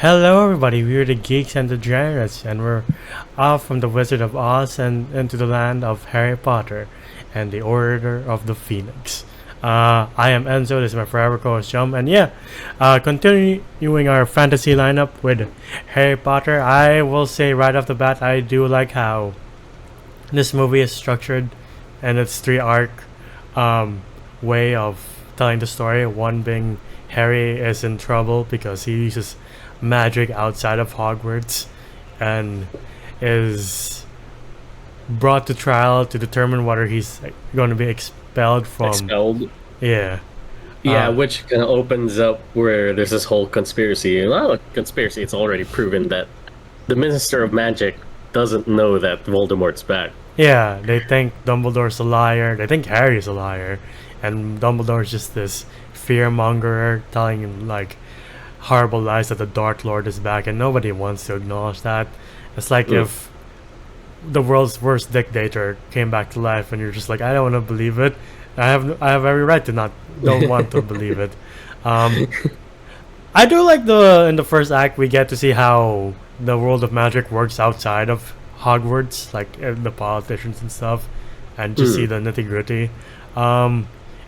Hello, everybody. We're the Geeks and the Degenerates, and we're off from the Wizard of Oz and into the land of Harry Potter and the Order of the Phoenix. I am Enzo. This is my forever co-host Jum, and continuing our fantasy lineup with Harry Potter. I will say right off the bat, I do like how this movie is structured, and its three-arc way of telling the story. One being Harry is in trouble because he uses magic outside of Hogwarts and is brought to trial to determine whether he's going to be expelled from. Expelled. Yeah. Which kind of opens up where there's this whole conspiracy. Well, a conspiracy. It's already proven that the Minister of Magic doesn't know that Voldemort's back. Yeah, they think Dumbledore's a liar. They think Harry's a liar, and Dumbledore's just this fearmonger telling him like horrible lies that the Dark Lord is back, and nobody wants to acknowledge that. It's like if the world's worst dictator came back to life, and you're just like, I don't want to believe it. I have every right to don't want to believe it. I do like in the first act we get to see how the world of magic works outside of Hogwarts, like the politicians and stuff, and just see the nitty gritty.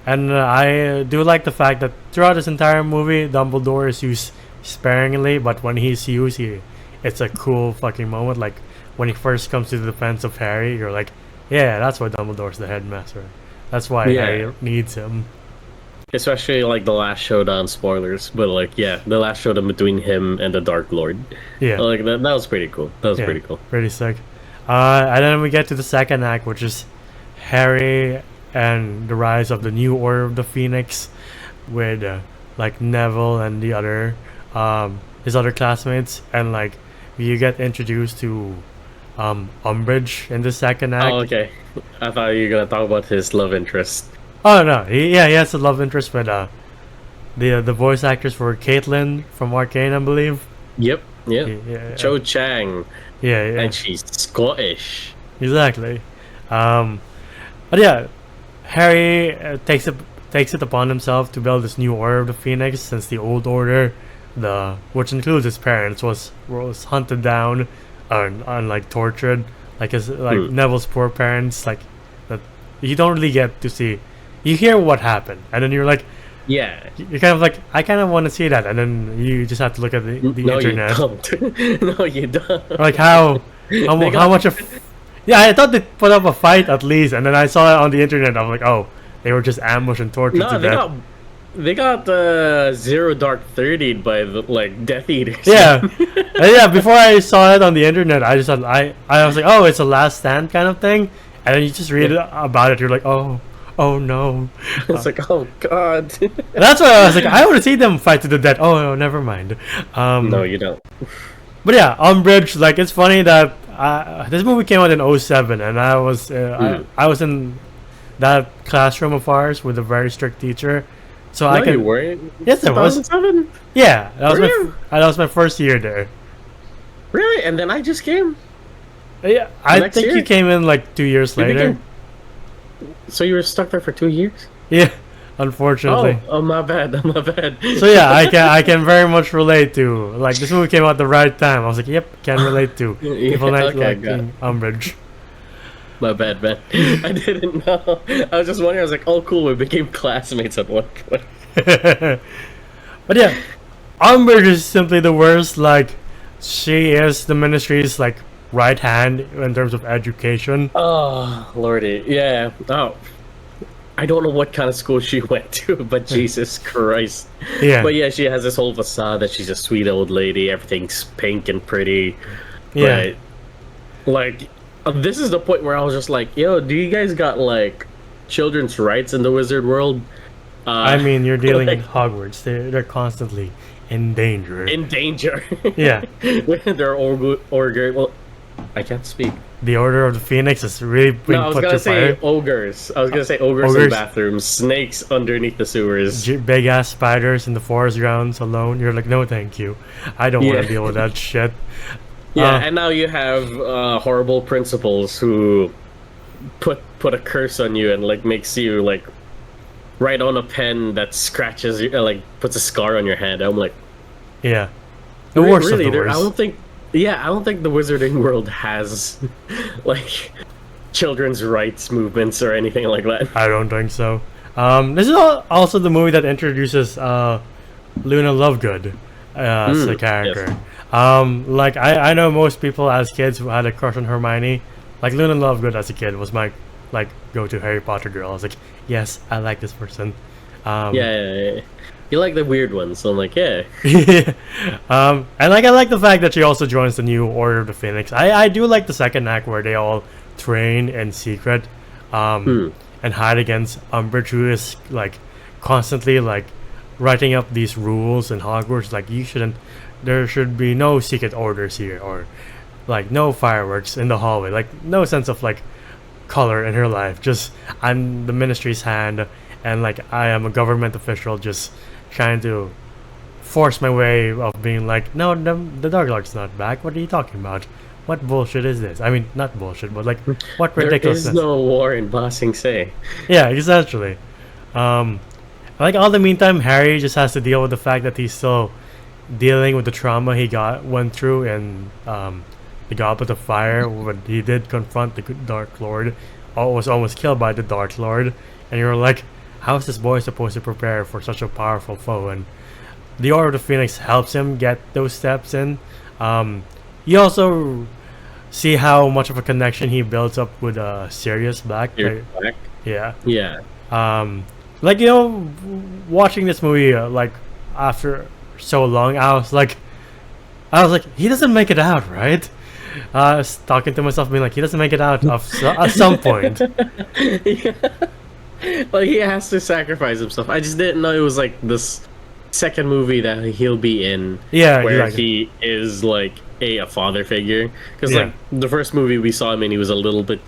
And I do like the fact that throughout this entire movie, Dumbledore is used sparingly, but when he's used, it's a cool fucking moment. Like when he first comes to the defense of Harry, you're like, yeah, that's why Dumbledore's the headmaster. That's why Harry needs him. Especially like the last showdown, spoilers, but like the last showdown between him and the Dark Lord. Yeah, like that was pretty cool. That was pretty cool. Pretty sick. And then we get to the second act, which is Harry and the rise of the new Order of the Phoenix, with like Neville and the other his other classmates, and like you get introduced to Umbridge in the second act. Oh, okay. I thought you were gonna talk about his love interest. Oh no, he has a love interest with the voice actors for Caitlin from Arcane, I believe. Yep. Cho Chang. Yeah, and she's Scottish. Exactly. But yeah, Harry takes it upon himself to build this new Order of the Phoenix, since the old order, which includes his parents, was hunted down and like tortured, like Neville's poor parents. Like that, you don't really get to see. You hear what happened, and then you're like, yeah, you're kind of like, I kind of want to see that, and then you just have to look at the internet. You don't. No, you don't. Like how much of. Yeah, I thought they put up a fight at least, and then I saw it on the internet. I'm like, oh, they were just ambushed and tortured to death. They got Zero Dark 30'd by the Death Eaters. Yeah, yeah. Before I saw it on the internet, I just thought I was like, oh, it's a Last Stand kind of thing, and then you just read about it. You're like, oh no. It's like, oh god. That's why I was like, I want to see them fight to the death. Oh no, never mind. No, you don't. But yeah, Umbridge. Like, it's funny that this movie came out in 2007, and I was in that classroom of ours with a very strict teacher. So no, you weren't? Yes, I was. 2007? Yeah, that was my first year there. Really? And then I just came? Yeah, I think you came in like 2 years later. So you were stuck there for 2 years? Yeah, unfortunately. Oh, my bad. So yeah, I can very much relate to, like, this movie came out at the right time. I was like, yep, can relate to people like Umbridge. My bad, man. I didn't know. I was just wondering. I was like, "Oh, cool, we became classmates at one point." But yeah, Umbridge is simply the worst. Like, she is the Ministry's like right hand in terms of education. Oh, lordy, yeah. Oh, I don't know what kind of school she went to, but Jesus Christ. Yeah. But yeah, she has this whole facade that she's a sweet old lady. Everything's pink and pretty. Yeah. But, like. This is the point where I was just like, yo, do you guys got like children's rights in the wizard world? I mean, you're dealing in Hogwarts. They're constantly in danger. In danger. Yeah. They're well, I can't speak. The Order of the Phoenix is really being I was put gonna to say fire. ogres. I was gonna say ogres in bathrooms, snakes underneath the sewers, big ass spiders in the forest grounds alone. You're like, no, thank you. I don't want to deal with that shit. Yeah, and now you have horrible principals who put a curse on you and like makes you like write on a pen that scratches you, like puts a scar on your hand. I'm like, yeah, The worst really, of the I worst. don't think. Yeah, I don't think the Wizarding world has like children's rights movements or anything like that. I don't think so. This is also the movie that introduces Luna Lovegood as a Yes. character. Like I know most people as kids who had a crush on Hermione. Like Luna Lovegood as a kid was my like go-to Harry Potter girl. I was like, yes, I like this person. Yeah. You like the weird ones, so I'm like, yeah. And like I like the fact that she also joins the new Order of the Phoenix. I do like the second act where they all train in secret, and hide against Umbridge, who is like constantly like writing up these rules in Hogwarts. Like you shouldn't, there should be no secret orders here, or like no fireworks in the hallway. Like no sense of like color in her life. Just I'm the Ministry's hand, and like I am a government official, just trying to force my way of being like, no, the Dark Lord's not back. What are you talking about? What bullshit is this? I mean, not bullshit, but like, what There is ridiculousness? no war in Bossing Say. Yeah, essentially. Um, like all the meantime, Harry just has to deal with the fact that he's still dealing with the trauma he went through in the Goblet of Fire when he did confront the Dark Lord, was almost killed by the Dark Lord, and you're like, how is this boy supposed to prepare for such a powerful foe? And the Order of the Phoenix helps him get those steps in. You also see how much of a connection he builds up with Sirius Black. You're back. Yeah. Yeah. Like watching this movie like after so long, I was like, he doesn't make it out, right? I was talking to myself, being like, he doesn't make it out at some point. Yeah. Like he has to sacrifice himself. I just didn't know it was like this second movie that he'll be in, Yeah, where exactly. he is like a father figure. Because Yeah. like the first movie we saw him in, he was a little bit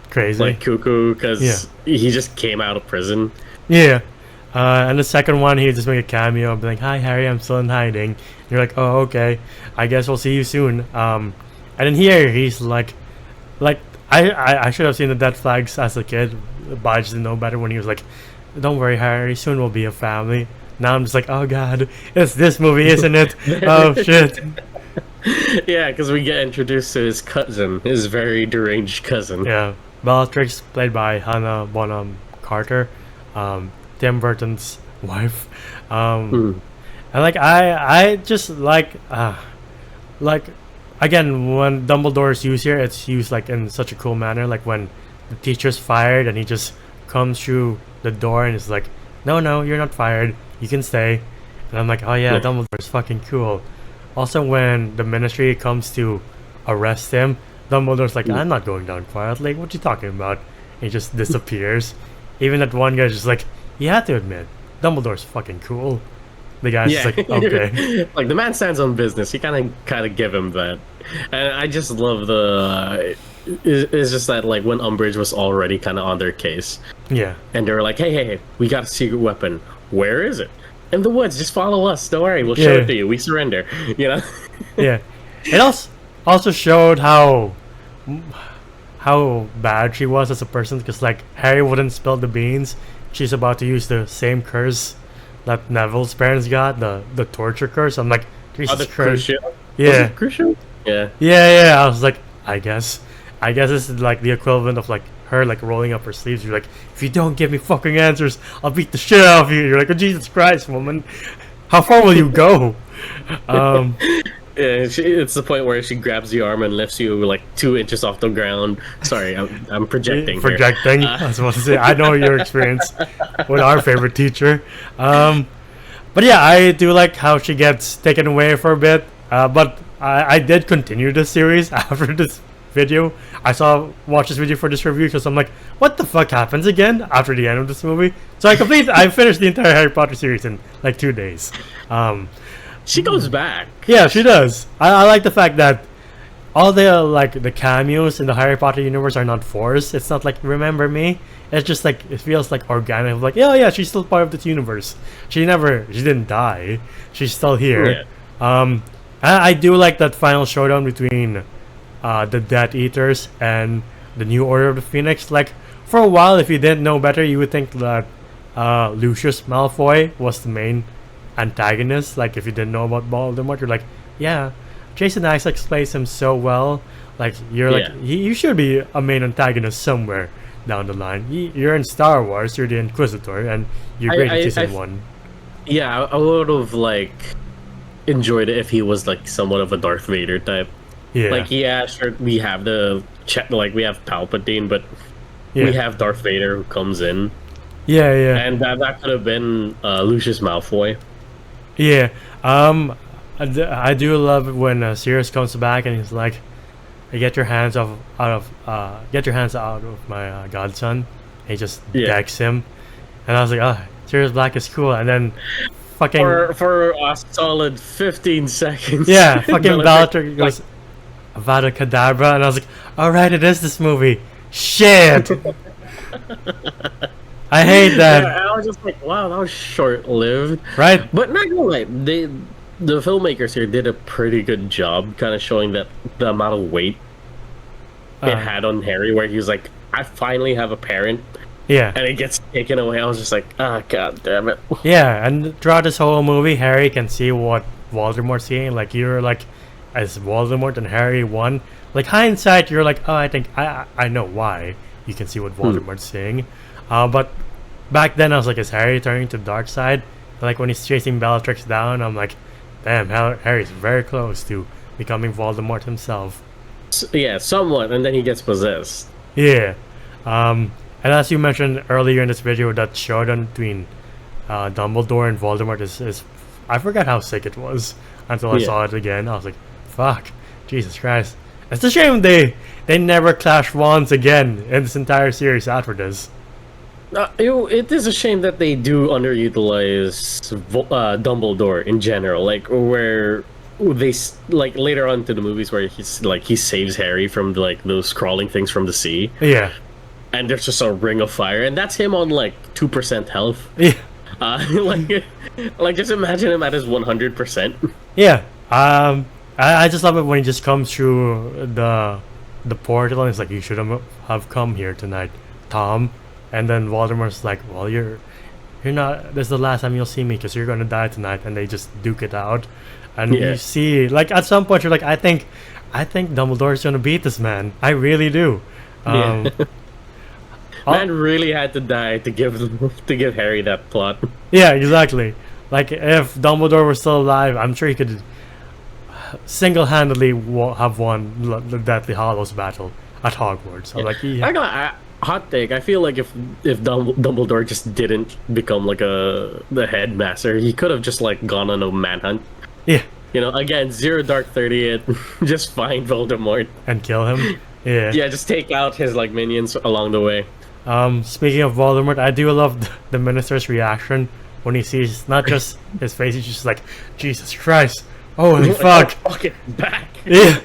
Crazy. like cuckoo because Yeah. he just came out of prison. Yeah. And the second one, he would just make a cameo and be like, hi, Harry, I'm still in hiding. And you're like, oh, okay. I guess we'll see you soon. And then here, he's like I should have seen the dead flags as a kid, but I just didn't know better when he was like, don't worry, Harry, soon we'll be a family. Now I'm just like, oh, God, it's this movie, isn't it? Oh, shit. Yeah, because we get introduced to his cousin, his very deranged cousin. Yeah. Bellatrix, played by Hannah Bonham Carter, Tim Burton's wife. And like I just like again, when Dumbledore is used here, it's used like in such a cool manner. Like when the teacher's fired and he just comes through the door and is like, no, you're not fired, you can stay. And I'm like, oh yeah, Dumbledore's fucking cool. Also, when the Ministry comes to arrest him, Dumbledore's like, I'm not going down quietly. What you talking about? And he just disappears. Even that one guy's just like, you have to admit, Dumbledore's fucking cool. The guy's just like, okay. Like the man stands on business. You kind of give him that, and I just love the. It's just that like when Umbridge was already kind of on their case, Yeah. and they were like, hey, we got a secret weapon. Where is it? In the woods. Just follow us. Don't worry, we'll show it to you. We surrender. You know. Yeah. It also showed how bad she was as a person, because like Harry wouldn't spill the beans. She's about to use the same curse that Neville's parents got, the torture curse. I'm like, Jesus The Christ. crucial. Yeah. Was it crucial? Yeah. Yeah. I was like, I guess this is like the equivalent of like her like rolling up her sleeves. You're like, if you don't give me fucking answers, I'll beat the shit out of you. You're like, oh, Jesus Christ, woman, how far will you go? Yeah, it's the point where she grabs the arm and lifts you like 2 inches off the ground. Sorry, I'm projecting. Projecting. I was about to say, I know your experience with our favorite teacher. But yeah, I do like how she gets taken away for a bit. But I did continue this series after this video. I watched this video for this review because I'm like, what the fuck happens again after the end of this movie? So I finished the entire Harry Potter series in like 2 days. She goes back. Yeah, she does. I like the fact that all the cameos in the Harry Potter universe are not forced. It's not like, remember me. It's just like, it feels like organic. Like, oh yeah, she's still part of this universe. She didn't die. She's still here. Yeah. I do like that final showdown between the Death Eaters and the New Order of the Phoenix. Like, for a while, if you didn't know better, you would think that Lucius Malfoy was the main antagonist. Like if you didn't know about Voldemort, you're like, yeah, Jason Isaacs plays him so well. Like you're like, Yeah. you should be a main antagonist somewhere down the line. You're in Star Wars. You're the Inquisitor, and you're great in season one. Yeah, I would have like enjoyed it if he was like somewhat of a Darth Vader type. Yeah, Like, yeah, sure, we have like we have Palpatine, but yeah, we have Darth Vader who comes in, yeah. and that could have been Lucius Malfoy. Yeah. I do love it when Sirius comes back and he's like, "Get your hands get your hands out of my godson." And he just Yeah. decks him, and I was like, "Oh, Sirius Black is cool." And then, fucking For a solid 15 seconds. yeah, fucking Bellatrix, Bellatrix goes Avada Kedavra, and I was like, "All right, it is this movie." Shit. I hate that. Yeah, I was just like, wow, that was short lived. Right? But not gonna lie, the filmmakers here did a pretty good job kind of showing that the amount of weight it had on Harry, where he was like, I finally have a parent, Yeah. and it gets taken away. I was just like, ah, god damn it. Yeah, and throughout this whole movie, Harry can see what Voldemort's seeing. Like you're like, as Voldemort and Harry won. Like hindsight, you're like, oh, I think I know why you can see what Voldemort's seeing. But back then, I was like, is Harry turning to the dark side? Like when he's chasing Bellatrix down, I'm like, damn, Harry's very close to becoming Voldemort himself. Yeah, somewhat, and then he gets possessed. Yeah. And as you mentioned earlier in this video, that showdown between Dumbledore and Voldemort is I forgot how sick it was until I saw it again. I was like, fuck, Jesus Christ. It's a shame they never clash wands again in this entire series after this. It is a shame that they do underutilize Dumbledore in general, like where like later on to the movies where he saves Harry from like those crawling things from the sea. Yeah. And there's just a ring of fire, and that's him on like 2% health. Yeah. Like just imagine him at his 100%. Yeah. I just love it when he just comes through the portal and it's like, you should have come here tonight, Tom. And then Voldemort's like, well, you're not. This is the last time you'll see me because you're gonna die tonight. And they just duke it out. And you see, like at some point, you're like, I think Dumbledore's gonna beat this man. I really do. Man really had to die to give Harry that plot. Yeah, exactly. Like if Dumbledore were still alive, I'm sure he could single-handedly have won the Deathly Hallows battle at Hogwarts. I'm like, hot take. I feel like if Dumbledore just didn't become like the headmaster, he could have just like gone on a manhunt. Yeah. You know, again, zero Dark 30th, just find Voldemort and kill him. Yeah. Yeah, just take out his like minions along the way. Speaking of Voldemort, I do love the minister's reaction when he sees not just his face, he's just like, Jesus Christ, holy fuck, fucking back. Yeah.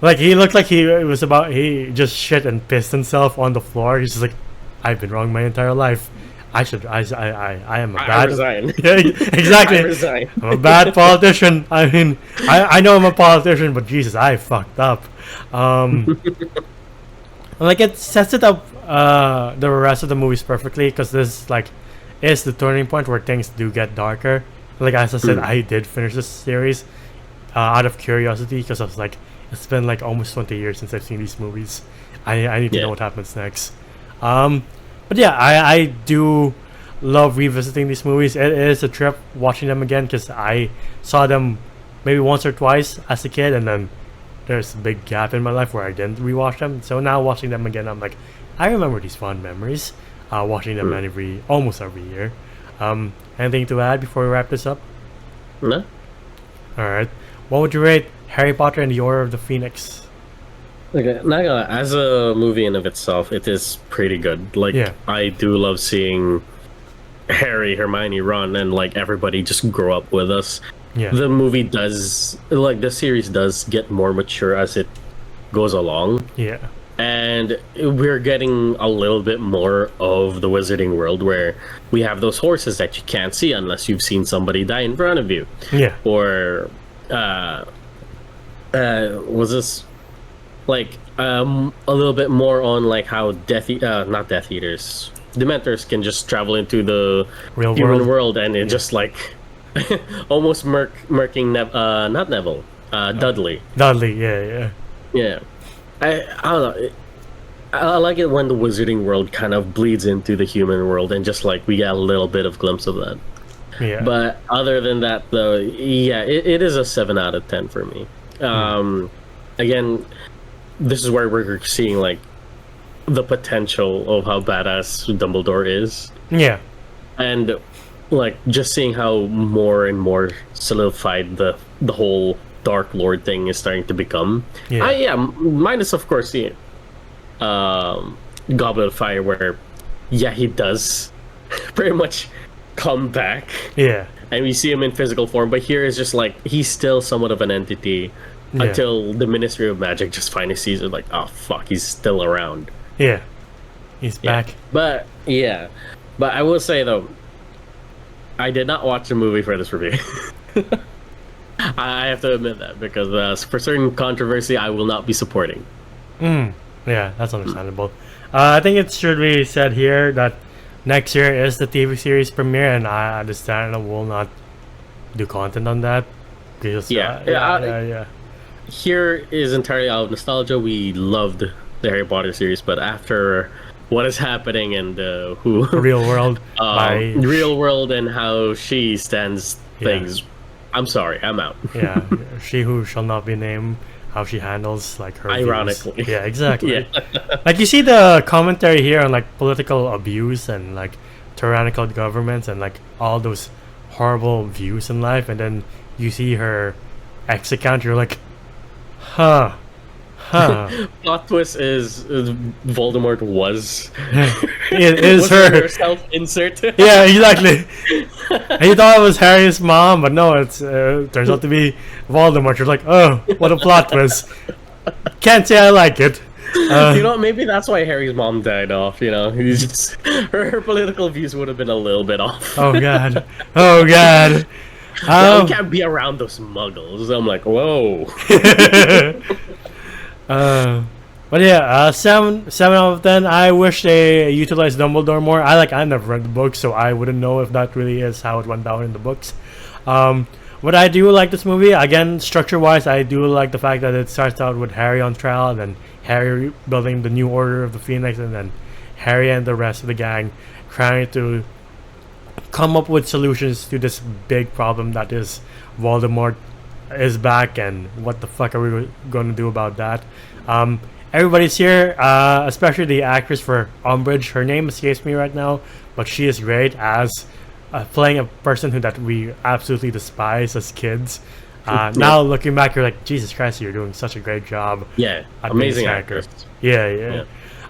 Like he looked like he just shit and pissed himself on the floor. He's just like, I've been wrong my entire life. I am a bad. Resign. Yeah, exactly. I resign. I'm a bad politician. I mean, I know I'm a politician, but Jesus, I fucked up. Like it sets it up the rest of the movies perfectly because this like is the turning point where things do get darker. Like as I said, I did finish this series out of curiosity because I was like, it's been like almost 20 years since I've seen these movies. I need to know what happens next. But yeah, I do love revisiting these movies. It is a trip watching them again because I saw them maybe once or twice as a kid, and then there's a big gap in my life where I didn't rewatch them. So now watching them again, I'm like, I remember these fond memories. Watching them almost every year. Anything to add before we wrap this up? No. All right. What would you rate Harry Potter and the Order of the Phoenix? Okay, not gonna, as a movie in of itself, it is pretty good. Like, I do love seeing Harry, Hermione, Ron, and like everybody just grow up with us. Yeah. The movie does, like the series does get more mature as it goes along. Yeah. And we're getting a little bit more of the wizarding world where we have those horses that you can't see unless you've seen somebody die in front of you. Yeah. Or was this like a little bit more on like how not Death Eaters, Dementors can just travel into the real human world and it just like almost murking not Neville, Dudley. Dudley, yeah. Yeah, I don't know. I like it when the wizarding world kind of bleeds into the human world, and just like we get a little bit of glimpse of that. Yeah. But other than that, though, yeah, it is a 7 out of 10 for me. Again, this is where we're seeing like the potential of how badass Dumbledore is, Yeah. and like just seeing how more and more solidified the whole Dark Lord thing is starting to become. Yeah. Yeah, minus of course the Goblet of Fire, where yeah he does pretty much come back, Yeah. and we see him in physical form. But here is just like he's still somewhat of an entity Yeah. until the Ministry of Magic just finally sees it. Like, oh fuck, he's still around. Yeah. He's Yeah. back. But yeah, but I will say though, I did not watch the movie for this review. I have to admit that because for certain controversy, I will not be supporting. Yeah, that's understandable. I think it should be said here that next year is the TV series premiere, and I understand I will not do content on that. Because, yeah. Here is entirely out of nostalgia. We loved the Harry Potter series, but after what is happening and who Real world. real world and how she stands things, I'm sorry, I'm out. Yeah, she who shall not be named. How she handles like her Ironically. views. Yeah, exactly. Yeah. Like you see the commentary here on like political abuse and like tyrannical governments and like all those horrible views in life, and then you see her X account, you're like, huh. Plot twist is Voldemort was It is was her. self-insert. Yeah, exactly. And you thought it was Harry's mom, but no, it's turns out to be Voldemort. You're like, oh, what a plot twist. Can't say I like it. You know, maybe that's why Harry's mom died off. You know, he's just, her political views would have been a little bit off. Oh god. Oh god. Yeah, we can't be around those muggles. I'm like, whoa. But yeah, 7 out of 10. I wish they utilized Dumbledore more. I never read the book, so I wouldn't know if that really is how it went down in the books. What I do like this movie, again, structure-wise, I do like the fact that it starts out with Harry on trial, and then Harry building the new Order of the Phoenix, and then Harry and the rest of the gang trying to come up with solutions to this big problem that is Voldemort is back, and what the fuck are we going to do about that? Everybody's here, especially the actress for Umbridge. Her name escapes me right now, but she is great as playing a person that we absolutely despise as kids. Now looking back, you're like, Jesus Christ, you're doing such a great job. Yeah, at amazing being actress. Yeah.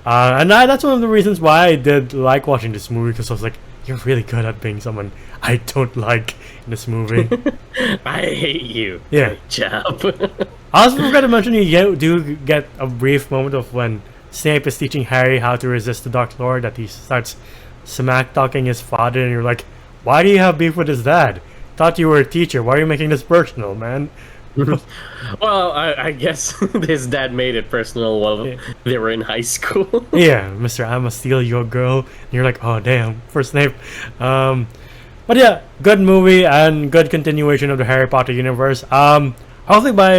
And that's one of the reasons why I did like watching this movie, because I was like, you're really good at being someone I don't like in this movie. I hate you. Yeah. Great job. I also forgot to mention do get a brief moment of when Snape is teaching Harry how to resist the Dark Lord, that he starts smack talking his father, and you're like, why do you have beef with his dad? Thought you were a teacher. Why are you making this personal, man? Well, I guess his dad made it personal while they were in high school. Yeah, Mr. I'ma steal your girl. And you're like, oh damn, for Snape. But yeah, good movie and good continuation of the Harry Potter universe. Hopefully by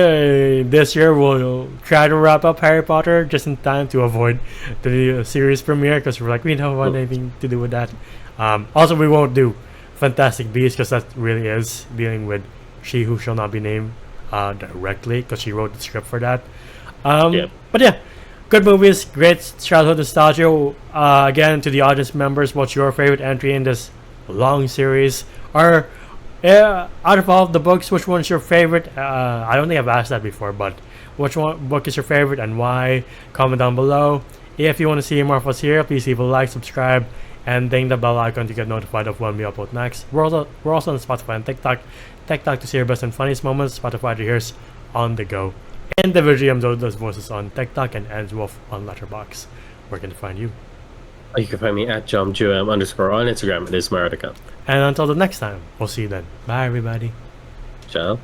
this year we'll try to wrap up Harry Potter just in time to avoid the series premiere, because we're like, we don't want anything to do with that. Also, we won't do Fantastic Beasts, because that really is dealing with She Who Shall Not Be Named directly, because she wrote the script for that. But yeah, good movies, great childhood nostalgia. Again, to the audience members, what's your favorite entry in this long series? Or out of all the books, which one's your favorite? I don't think I've asked that before, but which one book is your favorite and why? Comment down below. If you want to see more of us here, please leave a like, subscribe, and ding the bell icon to get notified of when we upload next. We're also on Spotify and TikTok. TikTok to see your best and funniest moments. Spotify to hear us on the go. Individually, I'm those voices on TikTok and Wolf on Letterboxd. Where can I find you? You can find me at JomJoM_ on Instagram. It is my account. And until the next time, we'll see you then. Bye, everybody. Ciao.